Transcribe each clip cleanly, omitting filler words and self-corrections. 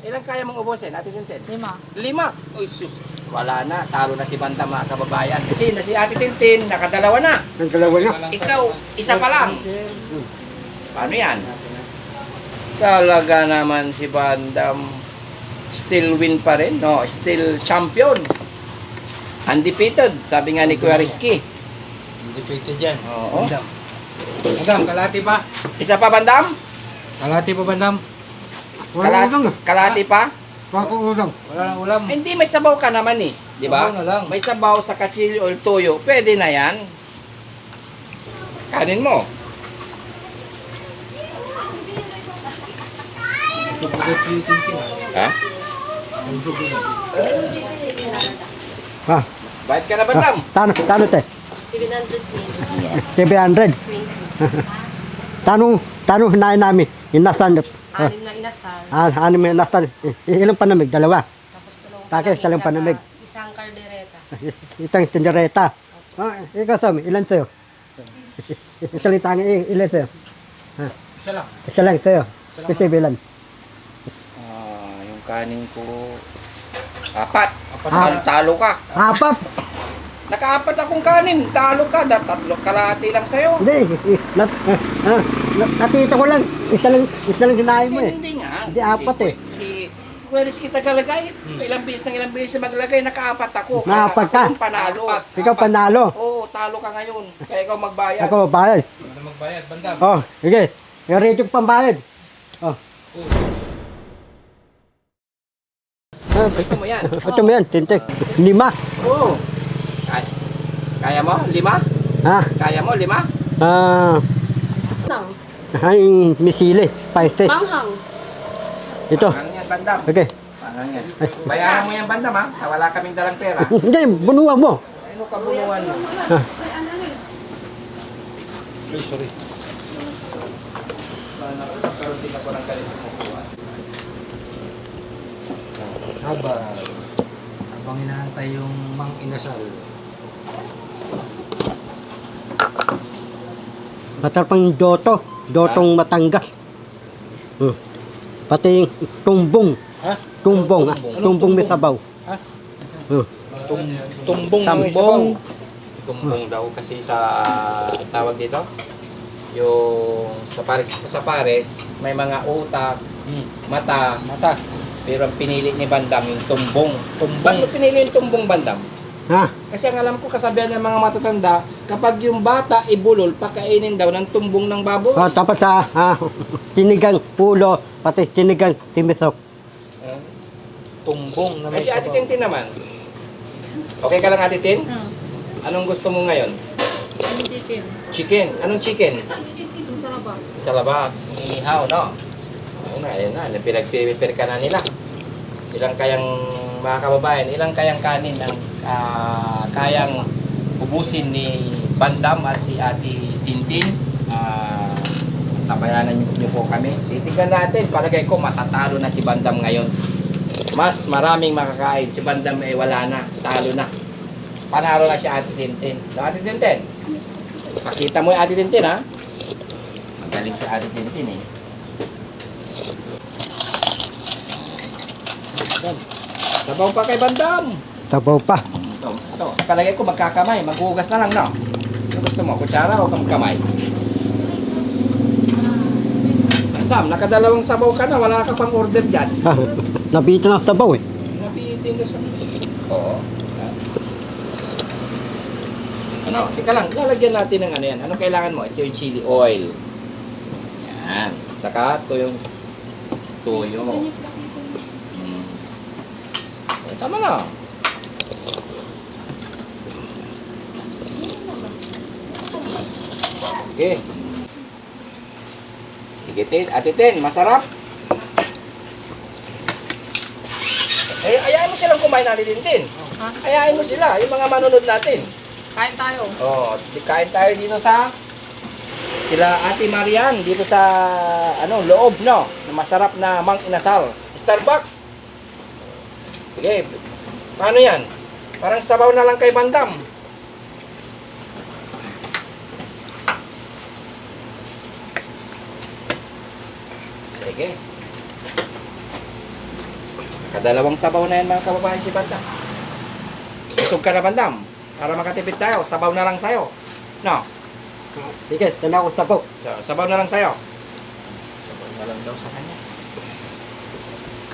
Ilang kaya mong ubusin, Ate Tintin? 5. 5. Uy, sus. Wala na. Talo na si Banda, mga kababayan. Kasi na si Ate Tintin, nakadalawa na. Nagdalawa na. Ikaw, isa pa lang. Paano yan? Talaga naman si Bandam. Still win pa rin, no? Still champion. Undefeated, sabi nga ni Kuya Rizky. Undefeated yan. Oo. Bandam, kalati pa. Isa pa, Bandam? Kalati pa, Bandam. Wala lang. Kalahati pa? Wala lang. Wala nang ulam. Hindi, may sabaw ka naman eh. Di ba? Sabaw na lang. May sabaw sa kachili o toyo. Pwede na yan. Kanin mo. Ha? Ha? Bayad ka na, Bandam? Tano te? 700 700. Tano hinain namin. Inasan. Anim na inasal. Anim na inasan. Ilang panamig? Dalawa. Tapos Bakit? Salang panamig. Isang kaldereta. Isang tindereta. Ikaw Sam, ilan sa'yo? Isang litang ilan sa'yo? Isa lang. Isa lang sa'yo. Isa lang. Kasi bilan. Yung kanin ko... Apat. Talo ka. Apat. Nakaapat akong kanin. Talo ka. Tatlo kalahati lang sa'yo. Hindi. Natito ko lang. Isa lang hinain mo eh. Hindi nga. Hindi, apat eh. Si Kuya Rizky tagalagay. Ilang bilis na maglagay. Nakaapat ako. Nakaapat ka? Akong panalo. Ikaw panalo. Oo, talo ka ngayon. Kaya ikaw magbayad. Ako bayad. Ano magbayad, Bandam? Oh, sige. I-rate yung pambayad. Oh. Gusto mo yan? Ito mo yan, tintik. 5. Oo. Kaya mo? 5? Ha? Kaya mo? 5? Nang. Ay, misili. Paiste. Manghang. Ito. Parang yan, Bandam. Okay. Parang yan. Bayaran mo yan, Bandam, ha? Na wala kaming dalang pera. Hindi, bunuan mo. Ano kabunuan mo? Ay, sorry. Nagkaroon din ako ng galit mo. Habang inaantay yung mang inasal. Matarpang doto. Dotong Matangas. Pati yung tumbong. Ha? Tumbong, ha? Tumbong may sabaw. Ha? Tumbong Sambong. Tumbong daw kasi sa tawag dito. Yung sa pares may mga utak, mata, pero ang pinili ni Bandam yung tumbong. Bakit mo pinili yung tumbong, Bandam? Ha? Kasi ang alam ko kasabihan ng mga matatanda, kapag yung bata ibulol, pakainin daw ng tumbong ng baboy. Tapos sa tinigang pulo, pati tinigang timisok. Tumbong na may Kasi Ate sabaw. Tintin naman. Okay ka lang, Ate Tin? Anong gusto mo ngayon? Chicken. Chicken. Anong chicken? Sa labas. Sa labas. Ihaw, no? Ayun na. Pinag-prepare ka na nila. Ilang kayang, mga kababayan, ilang kayang kanin ang kayang ubusin ni Bandam at si Ate Tintin. Tabayanan niyo po kami. Titignan natin. Palagay ko matatalo na si Bandam ngayon. Mas maraming makakain. Si Bandam ay wala na. Talo na. Panalo na si Ate Tintin. So, Ate Tintin, pakita mo yung Ate Tintin, ha? Magaling si Ate Tintin, eh. Sabaw pa kay Bandam. Sabaw pa. Ito. Palagay ko magkakamay. Maghugas na lang, no? Ano gusto mo? Kutsara o kamay? Bandam, nakadalawang sabaw ka na. Wala ka pang order dyan. Nabito na sabaw eh. Napitin na sa... Oo. Ano? Tika lang. Lalagyan natin ng ano yan. Anong kailangan mo? Ito yung chili oil. Yan. Saka ito yung toyo. Tama na. Sige. Sige, Tin. Ate Tin, masarap. Ayain mo silang kumain natin din, Tin. Ha? Ayain mo sila, yung mga manunod natin. Kain tayo. Oh, kain tayo dito sa sila Ate Marian dito sa loob, no? Na masarap na mang inasal. Starbucks. Sige. Paano yan? Parang sabaw na lang kay Bandam. Sige. Kadalawang sabaw na yan mga kababayan si Bandam. Busog ka na Bandam. Para makatipid tayo, sabaw na lang sa'yo. No? Sige, sana ako sabaw. Sabaw na lang sa'yo. Sabaw na lang daw sa kanya.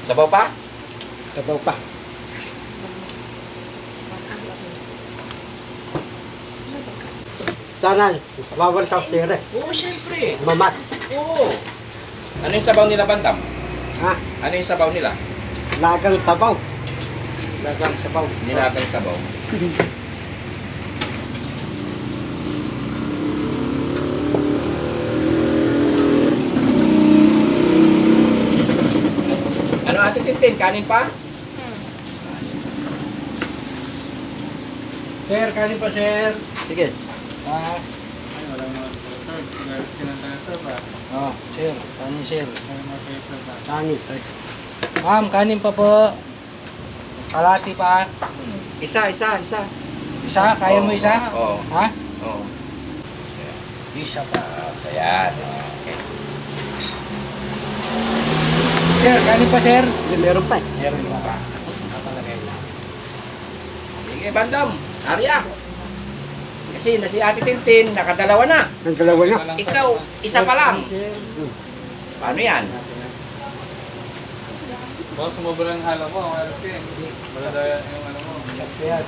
Sabaw pa? Sabaw pa. Sana, bawal sa tire. Oo, syempre. Mamat. Oo. Ano yung sabaw nila Bandam? Ha? Ano yung sabaw nila? Lagang sabaw. Lagang sabaw. Nilagang sabaw. Ano Ate Tintin? Kanin pa? Sir, kanin pa, sir. Sige. Ah. Ay, walang mga sir. Galis ka ng sir ba? Oh, sir. Kanin, sir. Walang mga sir ba? Kanin. Ma'am, kanin pa po. Kalati pa. Isa. Isa? Kaya mo isa? Oo. Ha? Oo. Isa pa. So, yan. Okay. Sir, kanin pa, sir. Hindi, meron pa eh. Meron pa. Sige, Bandam. Arya. Kasi na si Ate Tintin, nakadalawa na. Ang dalawa na. Ikaw, isa pa lang. Sir. Paano yan? Baka sumobra ang halo mo, alas ka eh. Wala daw yung ano mo. Kaya,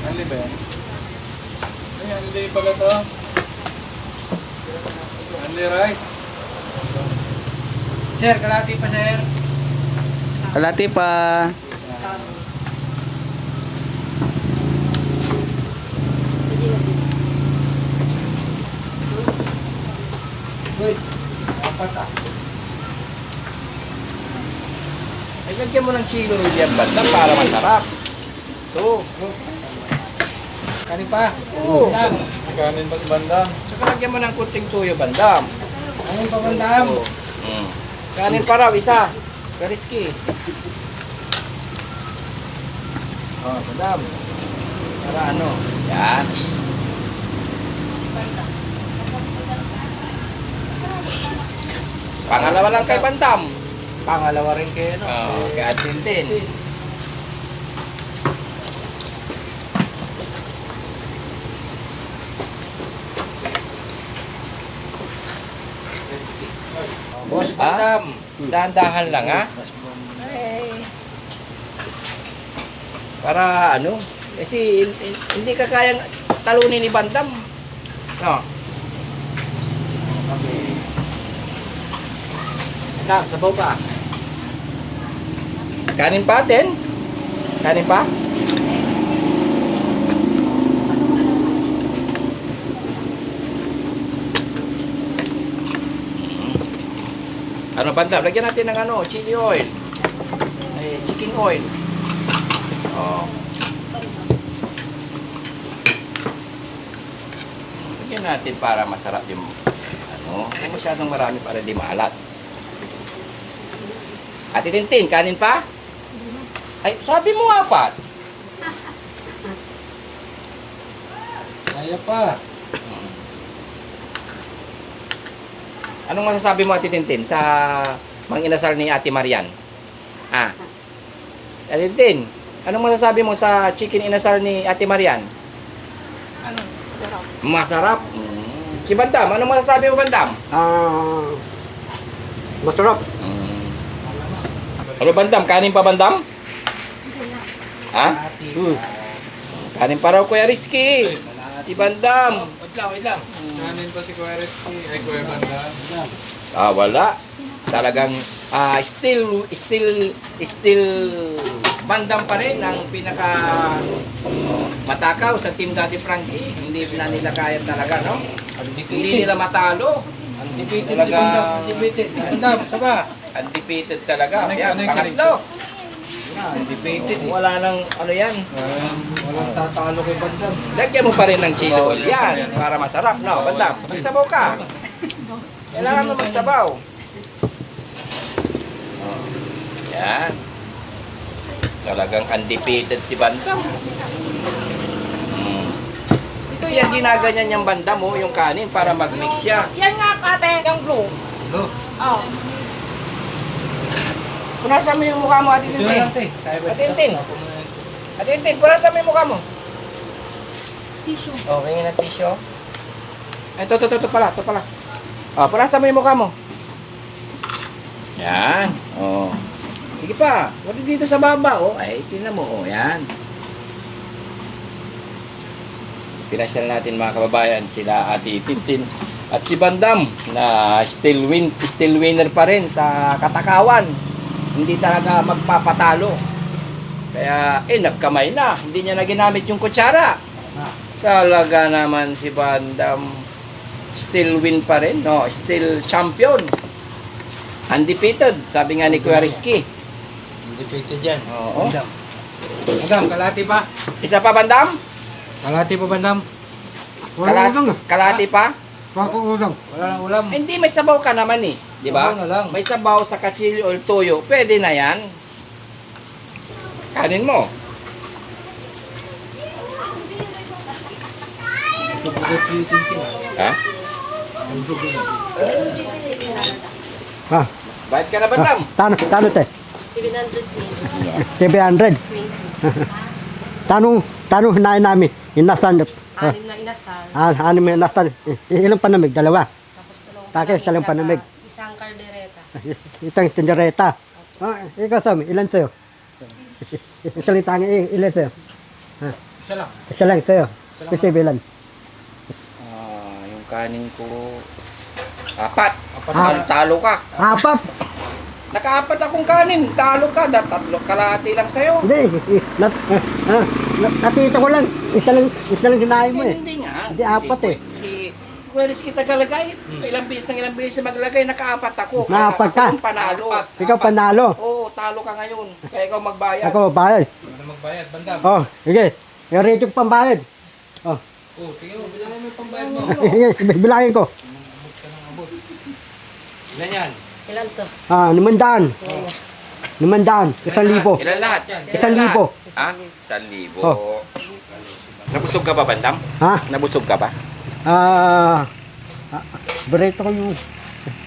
Anli ba yan? Ay, anli pala to. Anli rice. sir, kalati pa, sir. Kalati pa. Uy, apat ah. Ay, lagyan mo ng chilo yan, Bandam, para masarap. Ito. Kanin pa. Oo. Bandam. Kanin pa si Bandam. Saka lagyan mo ng kunting tuyo, Bandam. Kanin pa, bandam. Oo. Kanin pa raw, isa. Kariski. Oh, Bandam. Para ano? Yan. Pangalawa lang kay Bandam. Pangalawa rin kayo, no? Oo, kay Ate Tintin. Boss, Ha? bandam. Dahan-dahan lang, ha? Para ano? Kasi hindi ka kayang talunin ni Bandam. No. Bandam, sabaw pa. Kanin pa, Ten? Kanin pa? Ano, Bandam? Lagyan natin ng ano, chili oil. Ay, chicken oil. Oh. Lagyan natin para masarap yung ano, kung masyadong marami para di maalat. Ate Tintin, kanin pa? Ay, sabi mo apat. Kaya pa. Anong masasabi mo, Ate Tintin, sa manginasal ni Ate Marian? Ah. Ate Tintin, anong masasabi mo sa chicken inasal ni Ate Marian? Ano? Sarap. Masarap. Si Bandam, anong masasabi mo, Bandam? Masarap. Ano, Bandam? Kanin pa, Bandam? Ha? Kalati. Kanin pa raw, Kuya Rizky. Si Bandam. Wait lang. Kanin pa si Kuya Rizky. Ay, Kuya Bandam. Ah, wala. Talagang still Bandam pa rin ang pinaka matakaw sa Team Daddy Frankie. Hindi na nila kaya talaga, no? Hindi nila matalo. Undefeated Talaga. si bandam. Undefeated. Bandam, saba. Undefeated talaga. Ano- Yan, ano yung pangatlo. Undefeated eh. Wala nang ano yan. Walang tatalo kay bandam. Lagyan mo pa rin ng chili oil yan para masarap, no? Bandam, magsabaw ka. Kailangan mo magsabaw. Oh. Yan. Talagang undefeated si Bandam. Kasi yan ginaganyan yung Bandam, oh, yung kanin para mag-mix siya. Yan nga ate, yung blue. Oo. Punasan mo yung mukha mo, Ate Tintin. Ate Tintin. Ate Tintin, punasan mo yung mukha mo. Tissue. Okay, yun ang tissue. Ito pala. Punasan mo yung mukha mo. Yan. Oh. Sige pa. Pati dito sa baba, oh. Ay, tingnan mo, oh. Yan. Pinasyal natin mga kababayan sila Ate Tintin at si Bandam na still winner pa rin sa katakawan. Hindi talaga magpapatalo. Kaya nagkamay na. Hindi niya na ginamit yung kutsara. Talaga naman si Bandam still win pa rin, no? Still champion. Undefeated, sabi nga ni Kuya Rizky. Undefeated yan. Oo. Bandam, kalati pa. Isa pa, Bandam? Kalati pa, Bandam. Wala lang. Kalahati pa? Wala ko ulang. Wala nang ulam. Hindi, may sabaw ka naman eh. Di ba? Sabaw na lang. May sabaw sa kachili o toyo. Pwede na yan. Kanin mo. Ha? Ha? Bayad ka na, Bandam? Tano te? 700. Tano hinain namin. Inasan. Anim na inasal. Anim na inasan. Ilang panamig? Dalawa. Tapos Takis, salang panamig. Isang kaldereta. Isang tinjareta. Ikaw Sam, ilan sa'yo? Isang tangi, ilan sa'yo? Isa lang. Isa lang sa'yo. Kasi bilan. Yung kanin ko... Apat. Ah. Talo ka. Apat! Nakaapat akong kanin. Talo ka. Tatlo kalahati lang sa'yo. Hindi. Natito ko lang. Isa lang hinain mo eh. Hindi nga. Hindi, apat eh. Si Kuya Rizky tagalagay. Ilang bilis na maglagay. Nakaapat ako. Nakaapat ka? Ako yung panalo. Ikaw panalo. Oo, talo ka ngayon. Kaya ikaw magbayad. Ako bayad. Ano magbayad, Bandam? Oh, sige. Yung rate yung pambayad. Oh. Oh, tingnan mo, bilangin mo yung pambayad mo. Bilangin ko. Abot ka ng abot. Ilan yan? Ilan to? 500. 500. 1,000. Ilan lahat? 1,000. Ha? 1,000. Oh. Nabusog ka ba, Bandam? Ha? Nabusog ka ba? Berito ko yung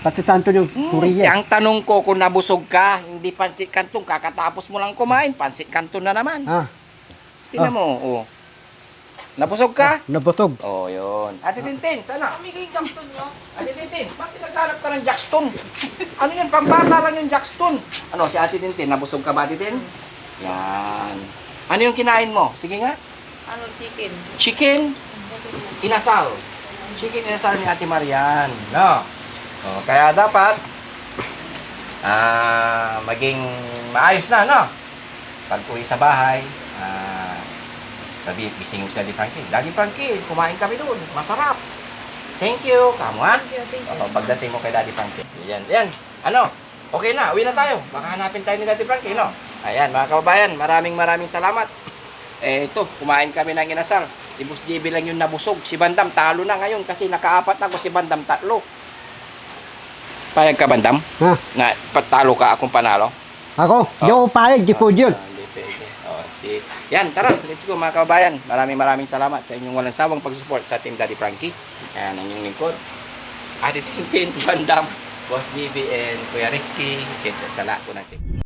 pati santo yung Korea. Ang tanong ko kung nabusog ka, hindi pansit kanton, kakatapos mo lang kumain, pansit kanton na naman. Ha? Tingnan mo, oh. Nabusog ka? Nabusog. Oh, yun. Ate Tintin, sana. Pamigay kapton nyo. Ate Tintin, bakit naghanap ka ng Jackstone? Ano yun, pambata lang yung Jackstone. Ano, si Ate Tintin, nabusog ka ba, Ate Tintin? Yan. Ano yung kinain mo? Sige nga. Ano, chicken? Chicken inasal. Chicken inasal ni Ate Marian. No? Oh, kaya dapat maging maayos na, no? Pag uwi sa bahay, sabi, bising mo si Daddy Frankie. Daddy Frankie, kumain kami doon. Masarap. Thank you. Kamu ha? Pagdating mo kay Daddy Frankie. Yan, yan. Ano? Okay na, uwi na tayo. Baka hanapin tayo ni Daddy Frankie, no? Ayan, mga kababayan, maraming salamat. Ito, kumain kami ng inasal. Si Boss JB lang yung nabusog. Si Bandam, talo na ngayon kasi nakaapat ako. Si Bandam, 3. Payag ka, Bandam? Ha? Na patalo ka, akong panalo? Ako? Di ako payag. Di po yun. Hindi pwede. Yan, tara, let's go mga kababayan. Maraming salamat sa inyong walang sawang pag-support sa Team Daddy Frankie. Ayan, ang inyong lingkod. Ate Tintin, Bandam, Boss BB, and Kuya Rizky. Kita sa lahat po natin.